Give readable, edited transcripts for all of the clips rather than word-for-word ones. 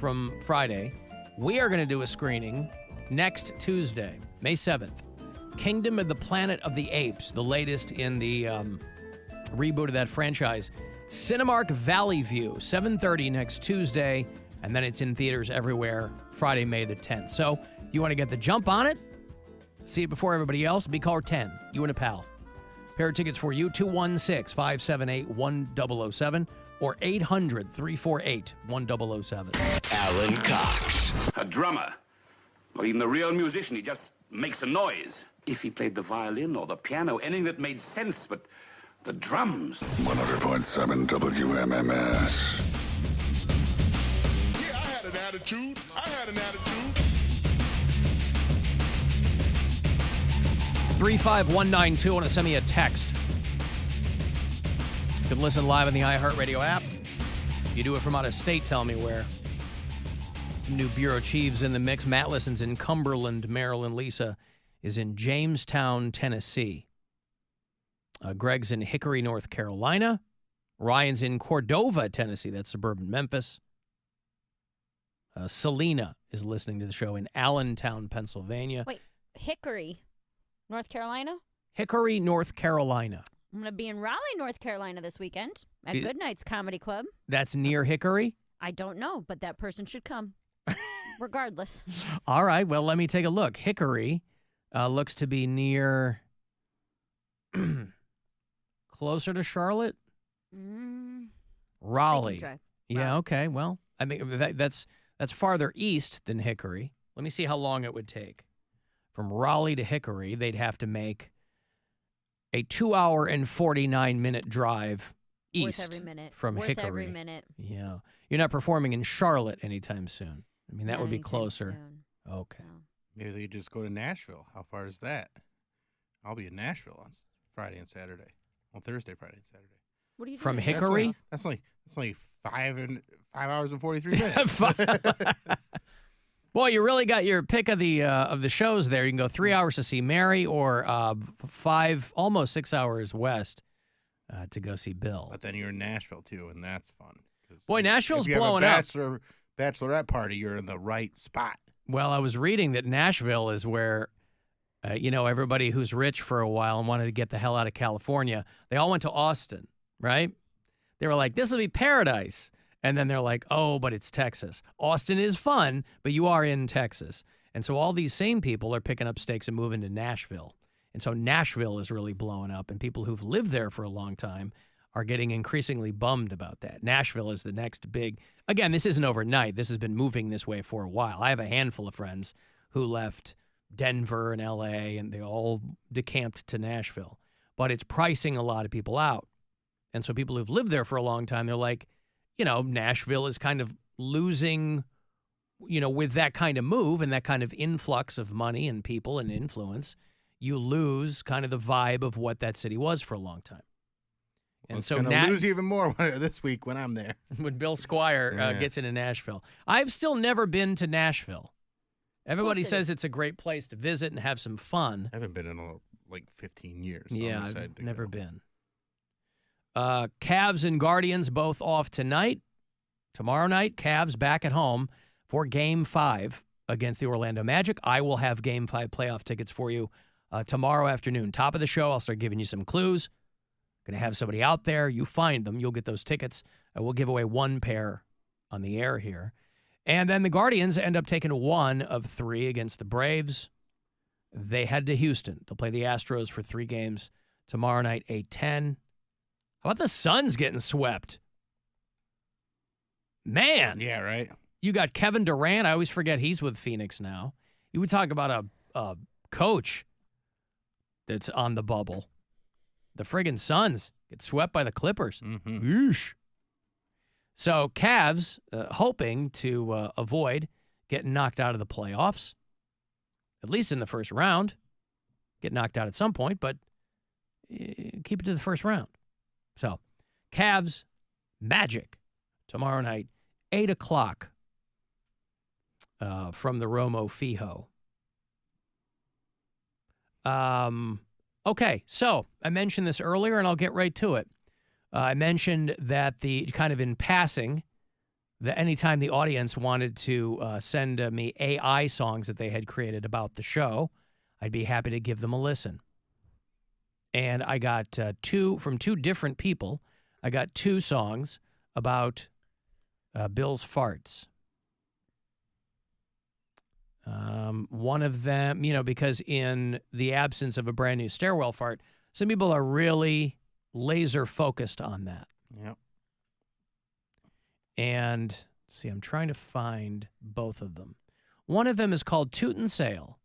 from Friday. We are going to do a screening next Tuesday, May 7th. Kingdom of the Planet of the Apes, the latest in the reboot of that franchise. Cinemark Valley View, 7:30 next Tuesday, and then it's in theaters everywhere Friday, May the 10th. So if you want to get the jump on it, see it before everybody else, be caller 10, you and a pal. Pair of tickets for you, 216-578-1007 or 800-348-1007. Alan Cox. A drummer, or even a real musician, he just makes a noise. If he played the violin or the piano, anything that made sense, but the drums. 100.7 WMMS. Yeah, I had an attitude. 35192, want to send me a text. You can listen live on the iHeartRadio app. If you do it from out of state, tell me where. Some new bureau chiefs in the mix. Matt listens in Cumberland, Maryland. Lisa is in Jamestown, Tennessee. Greg's in Hickory, North Carolina. Ryan's in Cordova, Tennessee. That's suburban Memphis. Selena is listening to the show in Allentown, Pennsylvania. Wait, Hickory, North Carolina? Hickory, North Carolina. I'm going to be in Raleigh, North Carolina this weekend at Goodnight's Comedy Club. That's near Hickory? I don't know, but that person should come. Regardless. All right, well, let me take a look. Hickory looks to be near... closer to Charlotte? Raleigh. Yeah, okay. Well, I mean, that's farther east than Hickory. Let me see how long it would take. From Raleigh to Hickory, they'd have to make a 2-hour and 49-minute drive east every minute. from Worth Hickory. Every minute. Yeah. You're not performing in Charlotte anytime soon. I mean, that Not would be anytime closer. soon. Okay. No. Maybe they just go to Nashville. How far is that? I'll be in Nashville on Friday and Saturday. On Thursday, Friday, and Saturday. What are you From doing? Hickory? That's only 5 hours and 43 minutes. Boy, you really got your pick of the shows there. You can go 3 hours to see Mary, or 5, almost 6 hours west to go see Bill. But then you're in Nashville too, and that's fun. Boy, Nashville's if you blowing have up. a bachelorette party, you're in the right spot. Well, I was reading that Nashville is where, everybody who's rich for a while and wanted to get the hell out of California, they all went to Austin, right? They were like, this will be paradise. And then they're like, oh, but it's Texas. Austin is fun, but you are in Texas. And so all these same people are picking up stakes and moving to Nashville. And so Nashville is really blowing up, and people who've lived there for a long time are getting increasingly bummed about that. Nashville is the next big, again, this isn't overnight. This has been moving this way for a while. I have a handful of friends who left Denver and LA, and they all decamped to Nashville. But it's pricing a lot of people out. And so people who've lived there for a long time, they're like, Nashville is kind of losing, with that kind of move and that kind of influx of money and people and influence, you lose kind of the vibe of what that city was for a long time. And It's so going to lose even more this week when I'm there. When Bill Squire gets into Nashville. I've still never been to Nashville. Everybody says it's a great place to visit and have some fun. I haven't been in 15 years. So Yeah, I'm I've never been. Cavs and Guardians both off tonight. Tomorrow night, Cavs back at home for Game 5 against the Orlando Magic. I will have Game 5 playoff tickets for you tomorrow afternoon. Top of the show, I'll start giving you some clues. Going to have somebody out there. You find them. You'll get those tickets. I will give away one pair on the air here. And then the Guardians end up taking 1 of 3 against the Braves. They head to Houston. They'll play the Astros for 3 games tomorrow night, 8:10. How about the Suns getting swept? Man. Yeah, right. You got Kevin Durant. I always forget he's with Phoenix now. You would talk about a coach that's on the bubble. The friggin' Suns get swept by the Clippers. Mm-hmm. Yeesh. So Cavs hoping to avoid getting knocked out of the playoffs, at least in the first round. Get knocked out at some point, but keep it to the first round. So Cavs, Magic, tomorrow night, 8 o'clock from the Romo Fijo. Okay, so I mentioned this earlier, and I'll get right to it. I mentioned that the kind of in passing, anytime the audience wanted to send me AI songs that they had created about the show, I'd be happy to give them a listen. And I got from two different people. I got 2 songs about Bill's farts. One of them, because in the absence of a brand new stairwell fart, some people are really laser focused on that. Yep. And see, I'm trying to find both of them. One of them is called Toot and Sail.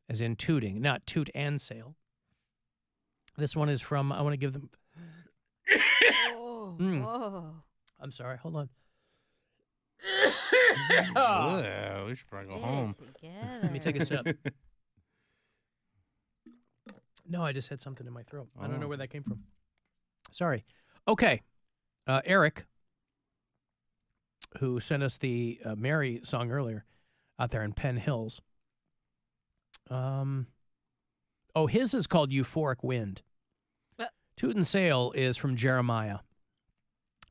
As in tooting, not toot and sail. This one is from, I want to give them. Whoa. I'm sorry, hold on. Ugh, we should probably go home. Let me take a sip. No, I just had something in my throat. I don't know where that came from. Sorry. Okay. Eric, who sent us the Mary song earlier out there in Penn Hills. His is called Euphoric Wind. Toot and Sail is from Jeremiah.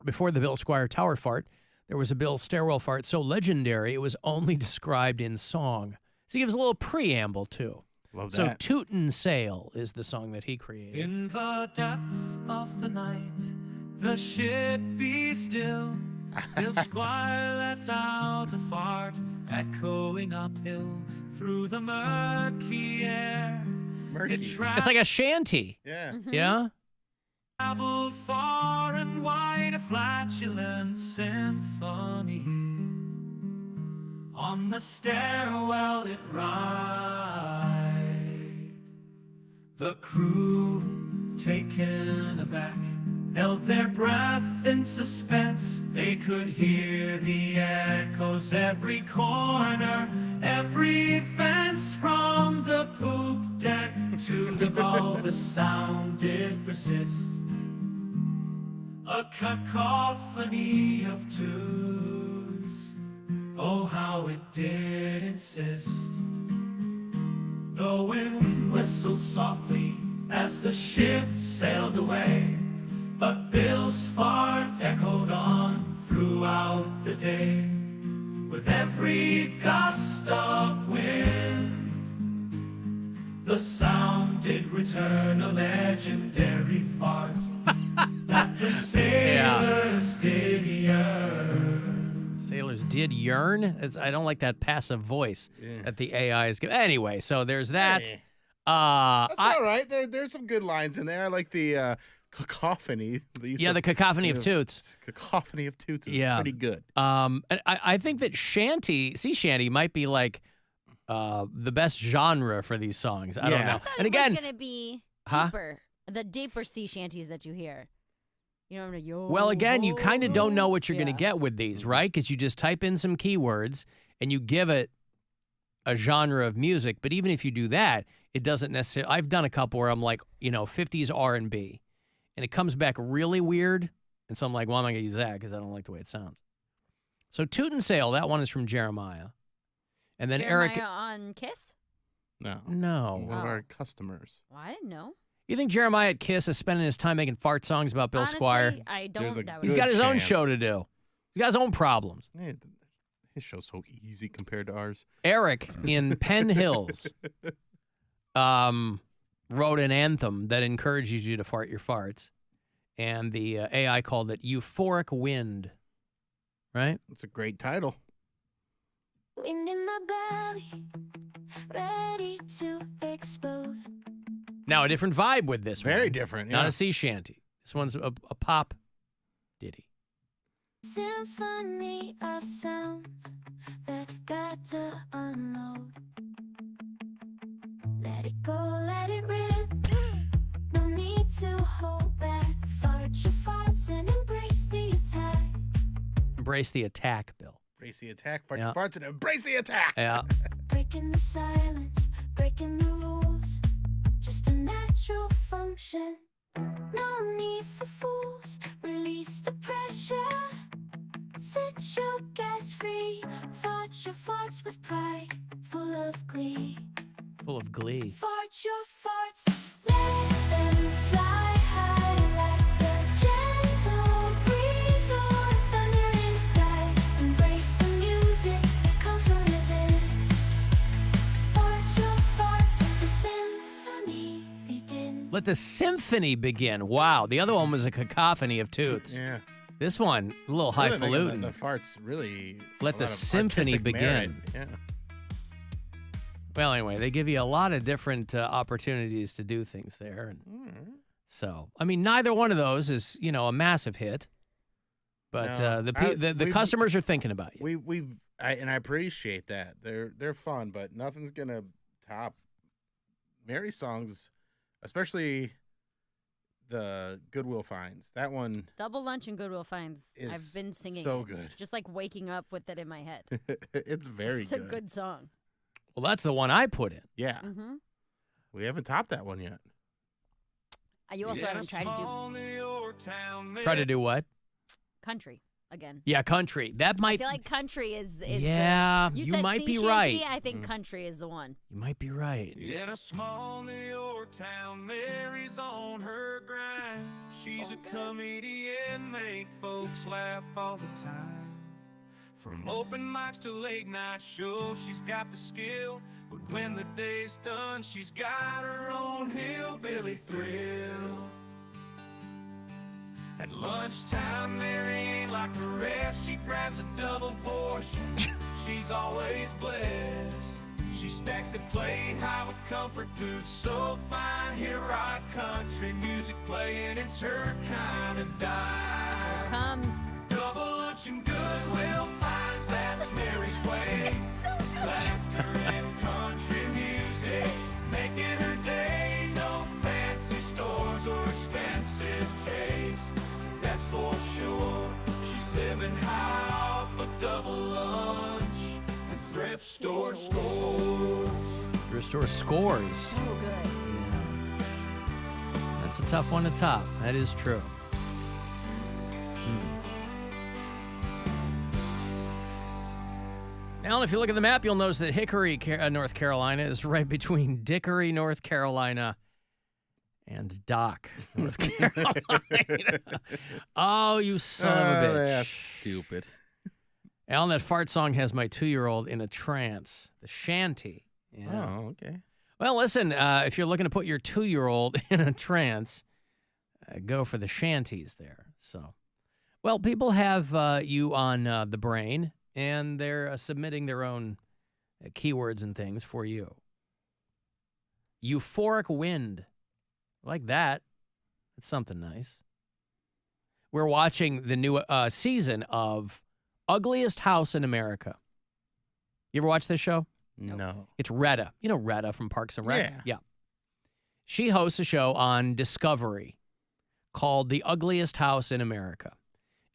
Before the Bill Squire Tower fart, there was a Bill stairwell fart so legendary it was only described in song. So he gives a little preamble, too. Love that. So Toot and Sail is the song that he created. In the depth of the night, the ship be still. Bill Squire let out a fart, echoing uphill through the murky air. Murky. It's like a shanty. Yeah. Yeah? Traveled far and wide, a flatulent symphony. On the stairwell it ride. The crew, taken aback, held their breath in suspense. They could hear the echoes every corner, every fence, from the poop deck to the bow. The sound did persist, a cacophony of toots. Oh, how it did insist. The wind whistled softly as the ship sailed away, but Bill's fart echoed on throughout the day. With every gust of wind, the sound did return, a legendary fart that the sailors did yearn. Sailors did yearn? I don't like that passive voice that the AI is giving. Anyway, so there's that. That's all right. There's some good lines in there. I like the cacophony. The cacophony of toots. Cacophony of toots is pretty good. I think that sea shanty might be like the best genre for these songs. I don't know. And again, going to be deeper, the deeper sea shanties that you hear. You know, well, again, you kind of don't know what you're going to get with these, right? Because you just type in some keywords and you give it a genre of music. But even if you do that, it doesn't necessarily. I've done a couple where I'm like, 50s R&B, and it comes back really weird. And so I'm like, well, I'm not going to use that because I don't like the way it sounds. So Toot and Sail, that one is from Jeremiah. And then Jeremiah Eric. on Kiss? No. One of our customers. Well, I didn't know. You think Jeremiah at Kiss is spending his time making fart songs about Bill Squire? I don't. He's got his own show to do. He's got his own problems. Yeah, his show's so easy compared to ours. Eric in Penn Hills wrote an anthem that encourages you to fart your farts, and the AI called it Euphoric Wind. Right? It's a great title. Wind in the belly, ready to explode. Now, a different vibe with this one. Very different, Not a sea shanty. This one's a pop ditty. Symphony of sounds that got to unload. Let it go, let it rip. No need to hold back. Fart your farts and embrace the attack. Embrace the attack, Bill. Embrace the attack. Fart your farts and embrace the attack. Yeah. Breaking the silence, breaking the rules. Just a natural function. No need for fools. Release the pressure. Set your gas free. Fart your farts with pride. Full of glee. Full of glee. Fart your farts. Let them fly high like a gentle breeze. Let the symphony begin. Wow. The other one was a cacophony of toots. Yeah. This one, a little Really thinking highfalutin. The farts really. Let a the lot of symphony artistic merit. begin. Yeah. Well, anyway, they give you a lot of different opportunities to do things there. And so, I mean, neither one of those is, a massive hit. But No, the customers are thinking about you. And I appreciate that. They're fun, but nothing's gonna top Mary's songs, especially the Goodwill Finds. That one Double Lunch and Goodwill Finds. is I've been singing so it, good. just like waking up with it in my head. It's very It's good. a good song. Well, that's the one I put in. Yeah. Mm-hmm. We haven't topped that one yet. You also haven't tried to do Try to do what? country again. Yeah, country. That I might. feel like country is Yeah, the, you said might sea be shanty, right. I think country is the one. You might be right. In a small New York town, Mary's on her grind. She's a comedian, make folks laugh all the time. From open mics to late night shows, she's got the skill. But when the day's done, she's got her own hillbilly thrill. At lunchtime, Mary ain't like the rest. She grabs a double portion. She's always blessed. She stacks the plate high with comfort food so fine. Hear right country music playing, it's her kind of dime. Comes. Double lunch and Goodwill Finds, that's Mary's way. Laughter and country music, making her day. No fancy stores or expensive taste, that's for sure. She's living high off a double lunch and thrift store scores. Thrift store scores. So good. That's a tough one to top. That is true. Alan, if you look at the map, you'll notice that Hickory, North Carolina is right between Dickory, North Carolina, and Dock, North Carolina. Oh, you son of a bitch. That's stupid. Alan, that fart song has my 2-year-old in a trance. The shanty. Yeah. Oh, okay. Well, listen, if you're looking to put your 2-year-old in a trance, go for the shanties there. So, well, people have you on the brain, and they're submitting their own keywords and things for you. Euphoric wind. I like that. That's something nice. We're watching the new season of Ugliest House in America. You ever watch this show? No. It's Retta. You know Retta from Parks and Rec? Yeah. She hosts a show on Discovery called The Ugliest House in America.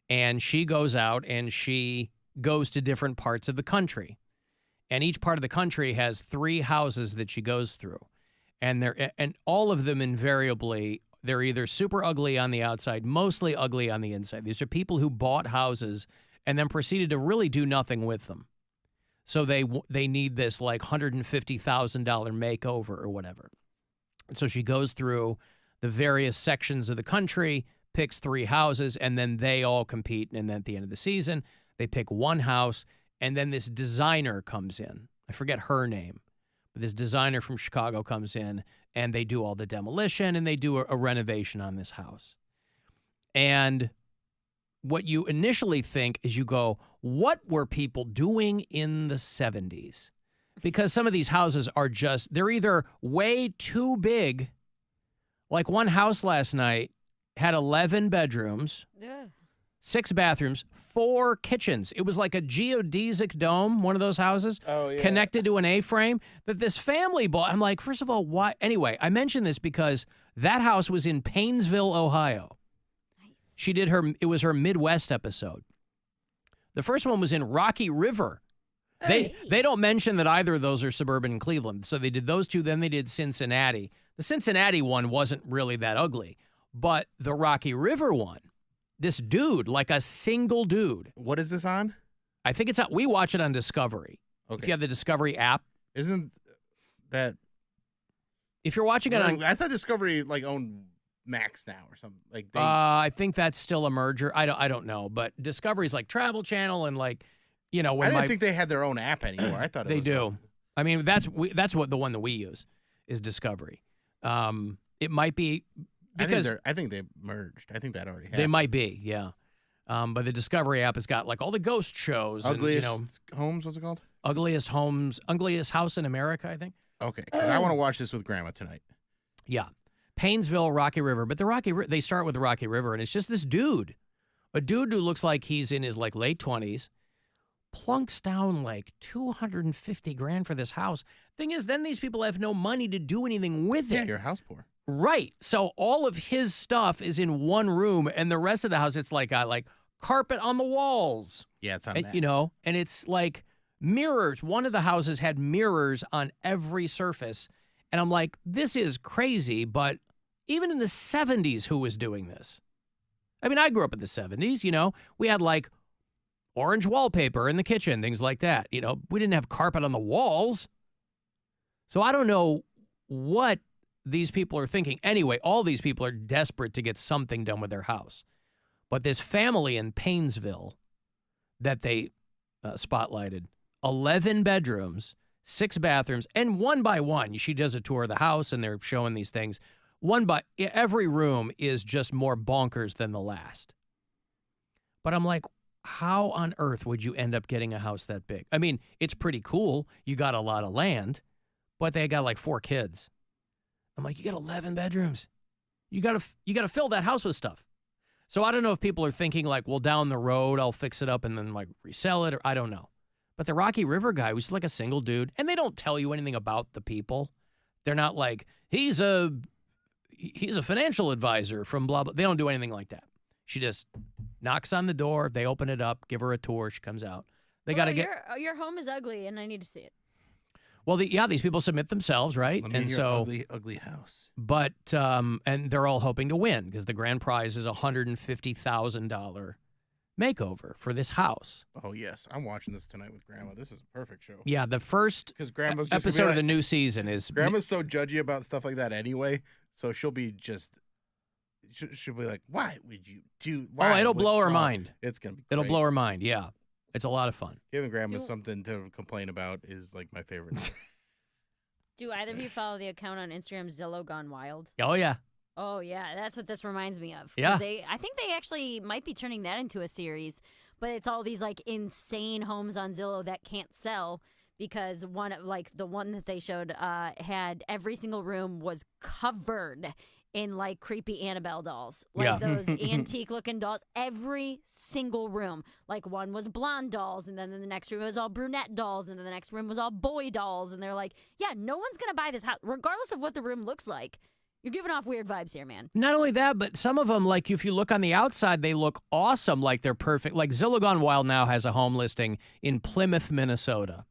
And she goes out and she goes to different parts of the country. And each part of the country has 3 houses that she goes through. And all of them invariably, they're either super ugly on the outside, mostly ugly on the inside. These are people who bought houses and then proceeded to really do nothing with them. So they need this like $150,000 makeover or whatever. And so she goes through the various sections of the country, picks 3 houses, and then they all compete. And then at the end of the season, they pick one house, and then this designer comes in. I forget her name, but this designer from Chicago comes in, and they do all the demolition, and they do a renovation on this house. And what you initially think is you go, what were people doing in the 70s? Because some of these houses are just, they're either way too big. Like one house last night had 11 bedrooms, 6 bathrooms, 4 kitchens. It was like a geodesic dome, one of those houses, connected to an A-frame that this family bought. I'm like, first of all, why? Anyway, I mention this because that house was in Painesville, Ohio. She did it was her Midwest episode. The first one was in Rocky River. They don't mention that either of those are suburban Cleveland. So they did those 2, then they did Cincinnati. The Cincinnati one wasn't really that ugly, but the Rocky River one, this dude, like a single dude. What is this on? I think it's we watch it on Discovery. Okay. If you have the Discovery app. Isn't that? If you're watching it on, I thought Discovery owned Max now or something. I think that's still a merger. I don't know, but Discovery's like Travel Channel and when I didn't think they had their own app anymore. I thought they do. I mean, that's what the one that we use is Discovery. It might be because I think they merged. I think that already happened. they might be, yeah. But the Discovery app has got like all the ghost shows. Ugliest and, Homes, what's it called? Ugliest House in America, I think. Okay, because I want to watch this with Grandma tonight. Yeah. Painesville, Rocky River. But they start with the Rocky River, and it's just this dude. A dude who looks like he's in his like late 20s, plunks down like $250,000 for this house. Thing is, then these people have no money to do anything with it. Yeah, you're house poor. Right. So all of his stuff is in one room, and the rest of the house, it's like carpet on the walls. Yeah, it's on And, and it's like mirrors. One of the houses had mirrors on every surface. And I'm like, this is crazy. But even in the 70s, who was doing this? I mean, I grew up in the 70s, We had like orange wallpaper in the kitchen, things like that. We didn't have carpet on the walls. So I don't know what these people are thinking. Anyway, all these people are desperate to get something done with their house. But this family in Painesville that they spotlighted, 11 bedrooms, 6 bathrooms, and one by one, she does a tour of the house and they're showing these things. Every room is just more bonkers than the last. But I'm like, how on earth would you end up getting a house that big? I mean, it's pretty cool. You got a lot of land, but they got like 4 kids. I'm like, you got 11 bedrooms. You got to fill that house with stuff. So I don't know if people are thinking like, well, down the road, I'll fix it up and then like resell it, or I don't know. But the Rocky River guy was like a single dude, and they don't tell you anything about the people. They're not like, he's a financial advisor from blah, blah. They don't do anything like that. She just knocks on the door. They open it up, give her a tour. She comes out. They got to get. Your home is ugly, and I need to see it. Well, these people submit themselves, right? Let me and hear so ugly house. But and they're all hoping to win because the grand prize is $150,000 makeover for this house. Oh yes, I'm watching this tonight with Grandma. This is a perfect show. Yeah, the first Grandma's just episode of the new season is. Grandma's so judgy about stuff like that anyway, so she'll be like, "Why would you do?" It'll blow her mind. It's gonna be. It'll great. blow her mind. Yeah, it's a lot of fun. Giving Grandma something to complain about is like my favorite. Do either of you follow the account on Instagram, Zillow Gone Wild? Oh yeah. Oh, yeah, that's what this reminds me of. Yeah. I think they actually might be turning that into a series, but it's all these, like, insane homes on Zillow that can't sell because the one that they showed had every single room was covered in, like, creepy Annabelle dolls. Like, those antique-looking dolls. Every single room. Like, one was blonde dolls, and then the next room was all brunette dolls, and then the next room was all boy dolls. And they're like, yeah, no one's going to buy this house, regardless of what the room looks like. You're giving off weird vibes here, man. Not only that, but some of them, like if you look on the outside, they look awesome, like they're perfect. Like Zillow Gone Wild now has a home listing in Plymouth, Minnesota.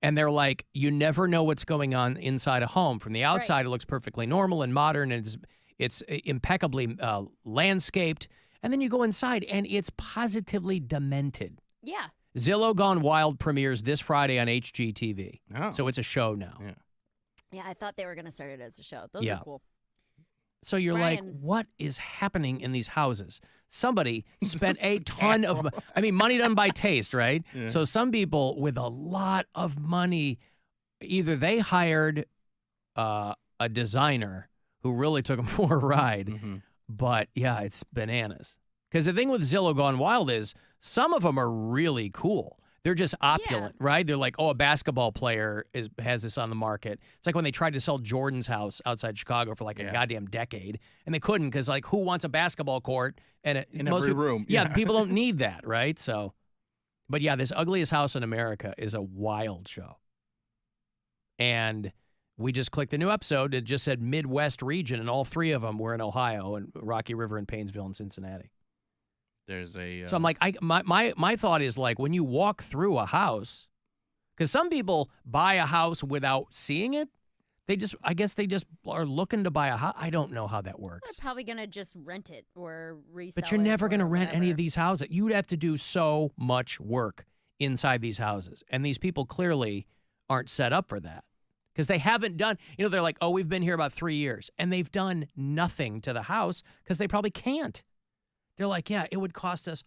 And they're like, you never know what's going on inside a home. From the outside, It looks perfectly normal and modern, and it's impeccably landscaped. And then you go inside, and it's positively demented. Yeah. Zillow Gone Wild premieres this Friday on HGTV. Oh. So it's a show now. Yeah. Yeah, I thought they were going to start it as a show. Those are cool. So you're like, Brian. what is happening in these houses? Somebody spent a ton of, money done by taste, right? Yeah. So some people with a lot of money, either they hired a designer who really took them for a ride, but yeah, it's bananas. Because the thing with Zillow Gone Wild is some of them are really cool. They're just opulent, right? They're like, a basketball player has this on the market. It's like when they tried to sell Jordan's house outside Chicago for like a goddamn decade, and they couldn't because like who wants a basketball court and in every room? Yeah, people don't need that, right? So, but yeah, this Ugliest House in America is a wild show, and we just clicked a new episode. It just said Midwest region, and all 3 of them were in Ohio and Rocky River and Painesville and Cincinnati. There's a. So I'm like, my thought is like when you walk through a house, because some people buy a house without seeing it. I guess they just are looking to buy a house. I don't know how that works. They're probably going to just rent it or resell it. But you're never going to rent any of whatever. these houses. You'd have to do so much work inside these houses. And these people clearly aren't set up for that because they haven't done, they're like, we've been here about 3 years. And they've done nothing to the house because they probably can't. They're like, yeah, it would cost us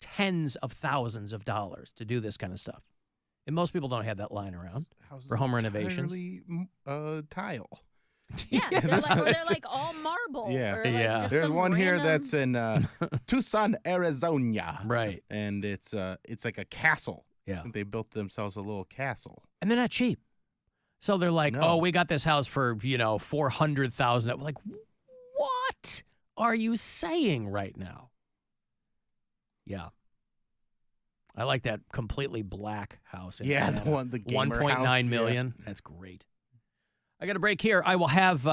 tens of thousands of dollars to do this kind of stuff. And most people don't have that lying around for home renovations. Tile. Yeah, they're like all marble. Yeah. or, like, Yeah. just There's some one here random- that's in Tucson, Arizona. Right. And it's like a castle. Yeah. They built themselves a little castle. And they're not cheap. So they're like, No. oh, we got this house for, $400,000. We're like, what are you saying right now? Yeah. I like that completely black house. Yeah, the Atlanta. one, the gamer house. 1.9 million. That's great. I got a break here. I will have, you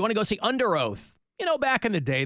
want to go see Under Oath? Back in the day, they